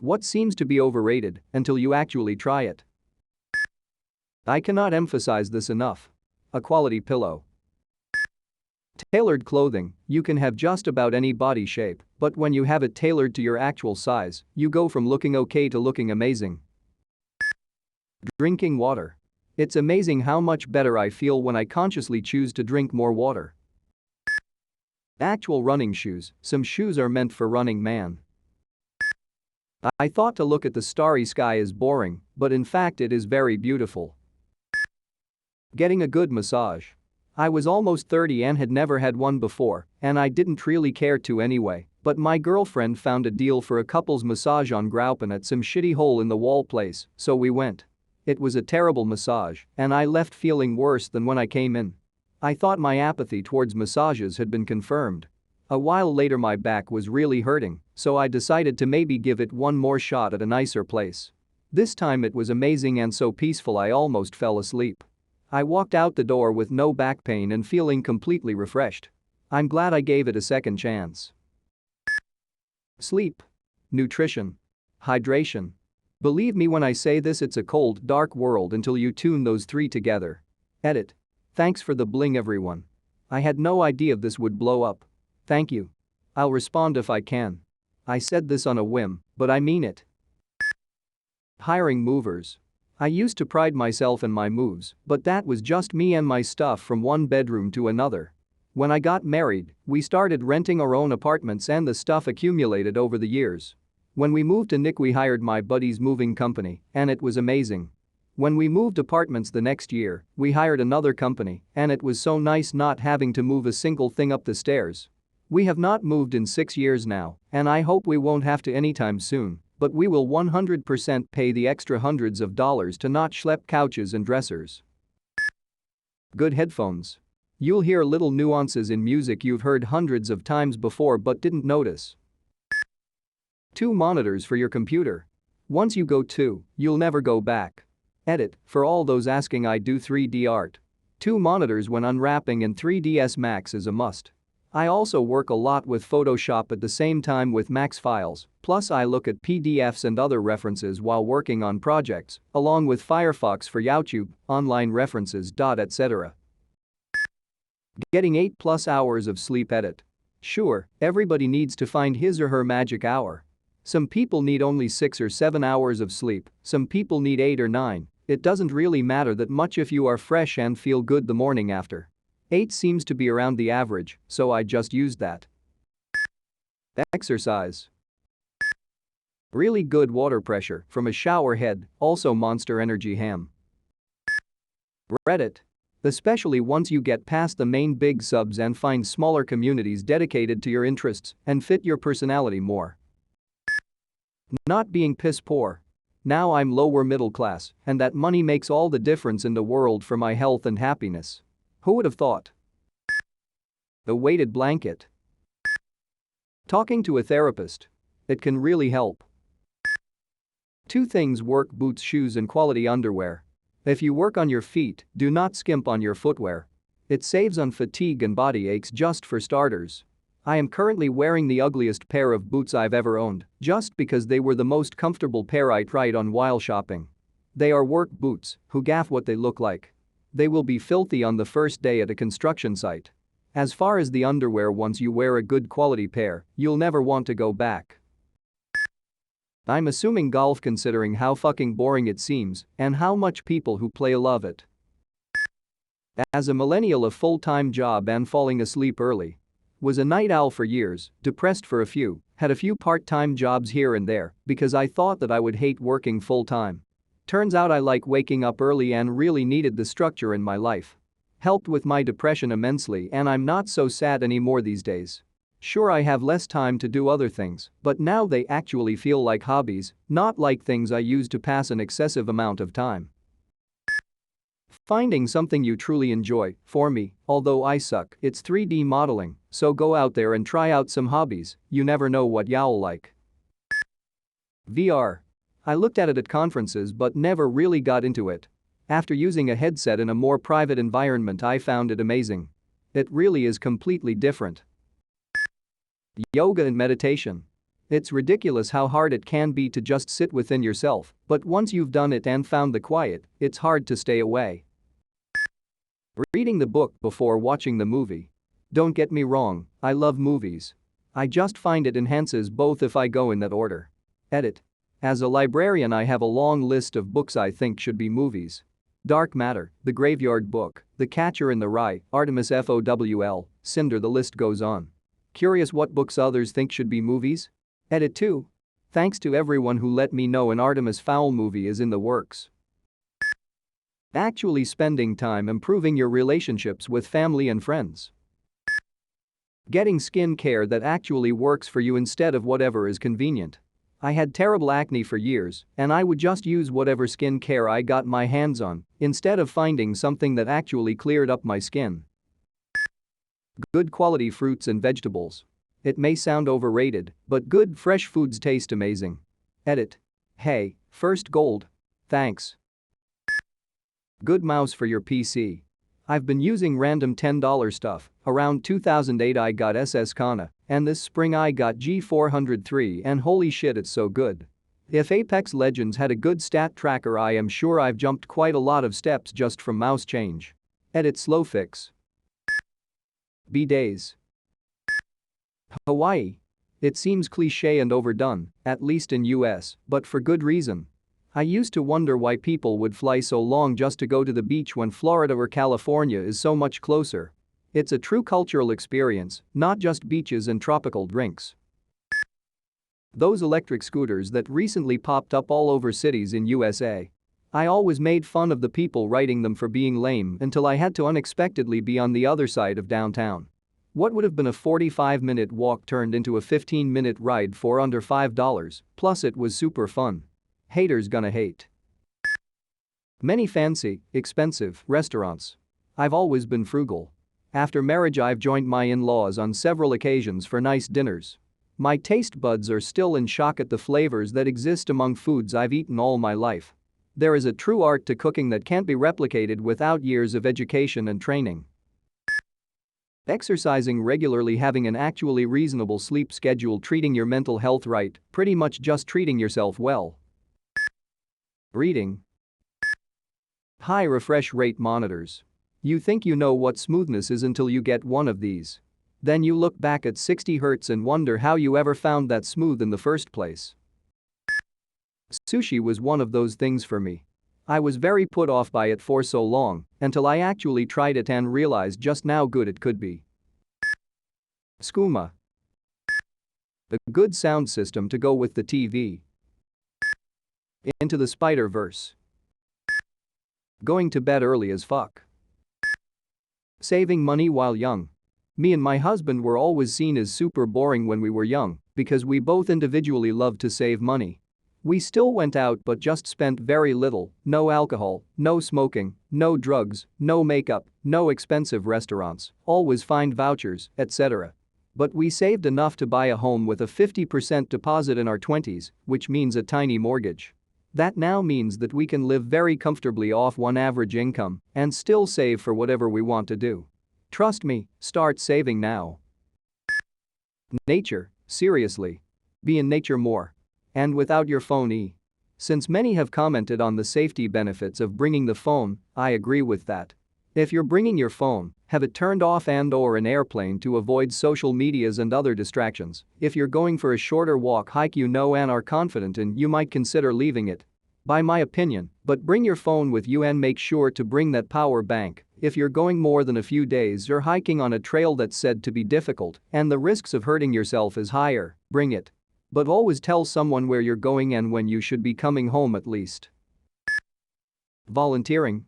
What seems to be overrated until you actually try it? I cannot emphasize this enough. A quality pillow. Tailored clothing, you can have just about any body shape, but when you have it tailored to your actual size, you go from looking okay to looking amazing. Drinking water. It's amazing how much better I feel when I consciously choose to drink more water. Actual running shoes, some shoes are meant for running, man. I thought to look at the starry sky is boring, but in fact it is very beautiful. Getting a good massage. I was almost 30 and had never had one before, and I didn't really care to anyway, but my girlfriend found a deal for a couple's massage on Groupon at some shitty hole-in-the-wall place, so we went. It was a terrible massage, and I left feeling worse than when I came in. I thought my apathy towards massages had been confirmed. A while later my back was really hurting, so I decided to maybe give it one more shot at a nicer place. This time it was amazing and so peaceful I almost fell asleep. I walked out the door with no back pain and feeling completely refreshed. I'm glad I gave it a second chance. Sleep. Nutrition. Hydration. Believe me when I say this, it's a cold, dark world until you tune those three together. Edit. Thanks for the bling, everyone. I had no idea this would blow up. Thank you. I'll respond if I can. I said this on a whim, but I mean it. Hiring movers. I used to pride myself in my moves, but that was just me and my stuff from one bedroom to another. When I got married, we started renting our own apartments and the stuff accumulated over the years. When we moved to Nick, we hired my buddy's moving company, and it was amazing. When we moved apartments the next year, we hired another company, and it was so nice not having to move a single thing up the stairs. We have not moved in 6 years now, and I hope we won't have to anytime soon, but we will 100% pay the extra hundreds of dollars to not schlep couches and dressers. Good headphones. You'll hear little nuances in music you've heard hundreds of times before but didn't notice. 2 monitors for your computer. Once you go 2, you'll never go back. Edit, for all those asking, I do 3D art. 2 monitors when unwrapping in 3ds Max is a must. I also work a lot with Photoshop at the same time with Max files, plus I look at PDFs and other references while working on projects, along with Firefox for YouTube, online references, etc. Getting 8+ hours of sleep. Edit. Sure, everybody needs to find his or her magic hour. Some people need only 6 or 7 hours of sleep, some people need 8 or 9, it doesn't really matter that much if you are fresh and feel good the morning after. 8 seems to be around the average, so I just used that. Exercise. Really good water pressure from a shower head, also Monster Energy ham. Reddit. Especially once you get past the main big subs and find smaller communities dedicated to your interests and fit your personality more. Not being piss poor. Now I'm lower middle class, and that money makes all the difference in the world for my health and happiness. Who would have thought? A weighted blanket. Talking to a therapist. It can really help. 2 things: work boots, shoes, and quality underwear. If you work on your feet, do not skimp on your footwear. It saves on fatigue and body aches, just for starters. I am currently wearing the ugliest pair of boots I've ever owned, just because they were the most comfortable pair I tried on while shopping. They are work boots, who gaff what they look like. They will be filthy on the first day at a construction site. As far as the underwear, once you wear a good quality pair, you'll never want to go back. I'm assuming golf, considering how fucking boring it seems and how much people who play love it. As a millennial, a full-time job and falling asleep early. Was a night owl for years, depressed for a few, had a few part-time jobs here and there because I thought that I would hate working full-time. Turns out I like waking up early and really needed the structure in my life. Helped with my depression immensely, and I'm not so sad anymore these days. Sure, I have less time to do other things, but now they actually feel like hobbies, not like things I use to pass an excessive amount of time. Finding something you truly enjoy. For me, although I suck, it's 3D modeling, so go out there and try out some hobbies, you never know what you'll like. VR. I looked at it at conferences but never really got into it. After using a headset in a more private environment, I found it amazing. It really is completely different. Yoga and meditation. It's ridiculous how hard it can be to just sit within yourself, but once you've done it and found the quiet, it's hard to stay away. Reading the book before watching the movie. Don't get me wrong, I love movies. I just find it enhances both if I go in that order. Edit. As a librarian, I have a long list of books I think should be movies. Dark Matter, The Graveyard Book, The Catcher in the Rye, Artemis Fowl, Cinder, the list goes on. Curious what books others think should be movies? Edit 2. Thanks to everyone who let me know an Artemis Fowl movie is in the works. Actually spending time improving your relationships with family and friends. Getting skin care that actually works for you instead of whatever is convenient. I had terrible acne for years, and I would just use whatever skin care I got my hands on instead of finding something that actually cleared up my skin. Good quality fruits and vegetables. It may sound overrated, but good fresh foods taste amazing. Edit. Hey, first gold. Thanks. Good mouse for your PC. I've been using random $10 stuff. Around 2008 I got SS Kana, and this spring I got G403, and holy shit, it's so good. If Apex Legends had a good stat tracker, I am sure I've jumped quite a lot of steps just from mouse change. Edit slow fix. B-days. Hawaii. It seems cliché and overdone, at least in US, but for good reason. I used to wonder why people would fly so long just to go to the beach when Florida or California is so much closer. It's a true cultural experience, not just beaches and tropical drinks. Those electric scooters that recently popped up all over cities in USA. I always made fun of the people riding them for being lame until I had to unexpectedly be on the other side of downtown. What would have been a 45-minute walk turned into a 15-minute ride for under $5, plus it was super fun. Haters gonna hate. Many fancy, expensive restaurants. I've always been frugal. After marriage I've joined my in-laws on several occasions for nice dinners. My taste buds are still in shock at the flavors that exist among foods I've eaten all my life. There is a true art to cooking that can't be replicated without years of education and training. Exercising regularly, having an actually reasonable sleep schedule, treating your mental health right, pretty much just treating yourself well. Reading. High refresh rate monitors. You think you know what smoothness is until you get one of these. Then you look back at 60 Hz and wonder how you ever found that smooth in the first place. Sushi was one of those things for me. I was very put off by it for so long until I actually tried it and realized just how good it could be. Skooma. A good sound system to go with the TV. Into the Spider-Verse. Going to bed early as fuck. Saving money while young. Me and my husband were always seen as super boring when we were young because we both individually loved to save money. We still went out but just spent very little, no alcohol, no smoking, no drugs, no makeup, no expensive restaurants, always find vouchers, etc. But we saved enough to buy a home with a 50% deposit in our 20s, which means a tiny mortgage. That now means that we can live very comfortably off one average income and still save for whatever we want to do. Trust me, start saving now. Nature, seriously. Be in nature more. And without your phone. Since many have commented on the safety benefits of bringing the phone, I agree with that. If you're bringing your phone, have it turned off and/or in airplane to avoid social medias and other distractions. If you're going for a shorter walk, hike you know and are confident in, you might consider leaving it. By my opinion, but bring your phone with you and make sure to bring that power bank. If you're going more than a few days or hiking on a trail that's said to be difficult and the risks of hurting yourself is higher, bring it. But always tell someone where you're going and when you should be coming home at least. Volunteering.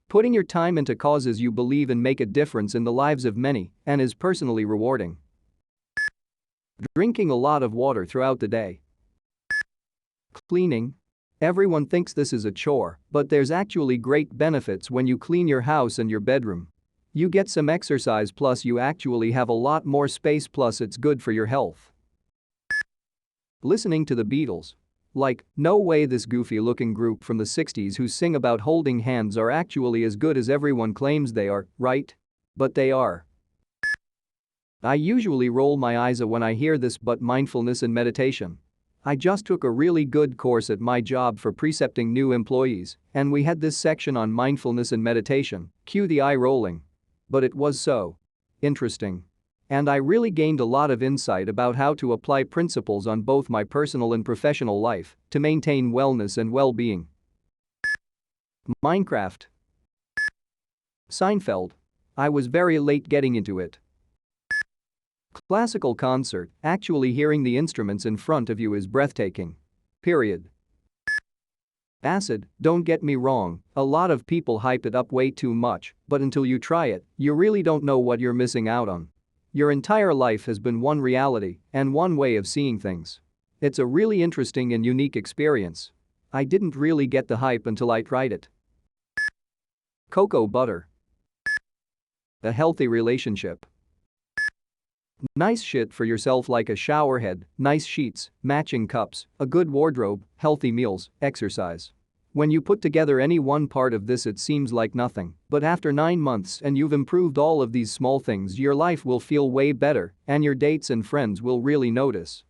Putting your time into causes you believe in make a difference in the lives of many and is personally rewarding. Drinking a lot of water throughout the day. Cleaning. Everyone thinks this is a chore, but there's actually great benefits when you clean your house and your bedroom. You get some exercise plus you actually have a lot more space plus it's good for your health. Listening to the Beatles. Like, no way this goofy-looking group from the 60s who sing about holding hands are actually as good as everyone claims they are, right? But they are. I usually roll my eyes when I hear this, but mindfulness and meditation. I just took a really good course at my job for precepting new employees, and we had this section on mindfulness and meditation, cue the eye rolling. But it was so interesting. And I really gained a lot of insight about how to apply principles on both my personal and professional life to maintain wellness and well-being. Minecraft. Seinfeld. I was very late getting into it. Classical concert, actually hearing the instruments in front of you is breathtaking. Period. Acid, don't get me wrong, a lot of people hype it up way too much, but until you try it, you really don't know what you're missing out on. Your entire life has been one reality and one way of seeing things. It's a really interesting and unique experience. I didn't really get the hype until I tried it. Cocoa butter. A healthy relationship. Nice shit for yourself like a shower head, nice sheets, matching cups, a good wardrobe, healthy meals, exercise. When you put together any one part of this, it seems like nothing, but after 9 months and you've improved all of these small things, your life will feel way better and your dates and friends will really notice.